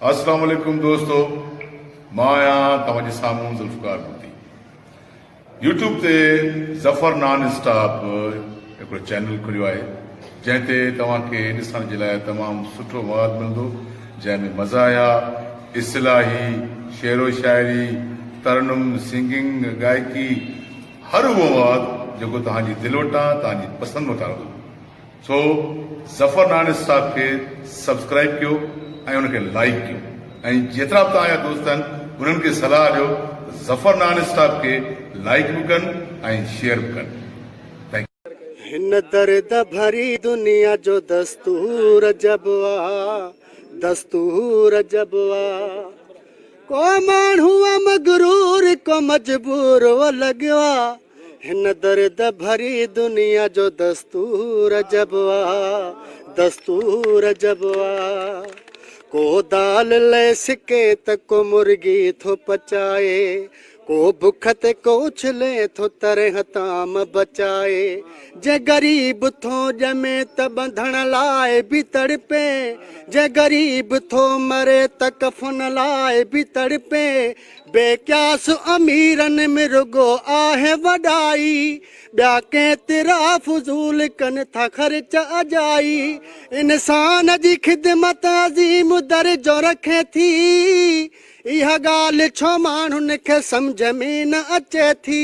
अस्सलाम वालेकुम दोस्तों, मां आहियां तव्हांजे साम्हूं ज़ुल्फ़कार बुती। यूट्यूब ते ज़फ़र नॉन स्टॉप हिकिड़ो चैनल खुलियो आहे जंहिं ते तव्हांखे ॾिसण जे लाइ तमामु सुठो मवाद मिलंदो, जंहिंमें मज़ाया, इस्लाही, शेरो शाइरी, तरनुम, सिंगिंग, गायकी, हर उहो मवाद जेको तव्हांजी दिलवटां तव्हांजी पसंदि मुताबिक़। सो ज़फ़र नॉन स्टॉप खे सब्सक्राइब कयो ऐं उनखे लाइक कयो, ऐं जेतिरा बि तव्हांजा दोस्त आहिनि उन्हनि खे सलाह ॾियो ज़फ़र नॉन स्टॉप खे लाइक बि कनि ऐं शेयर बि कनि। हिन दर्द भरी दुनिया जो दस्तूर जबवा, दस्तूर जबवा। को माण्हू मगरूर को मजबूर वो लगवा। हिन दर्द भरी दुनिया जो दस्तूर जबवा, दस्तूर जबवा। को दाल ले सिके त को मुर्गी थो पचाए, को भुख ते को उछले थो तरह ताम बचाए। जे गरीब थो जमे त बंधण लाए भी तड़पे, जे गरीब थो मरे त कफन लाए भी तड़पे। बेक्यास अमीरन में रुगो आहे वॾाई, ॿिया केतिरा फज़ूल कनि था ख़र्च अजाई। इंसान जी ख़िदमत अज़ीम दर्जो रखे थी, इहा ॻाल्हि छो माण्हुनि खे सम्झ में न अचे थी।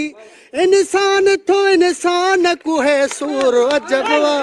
इंसान थो इंसान कुहे सूर अजबवा।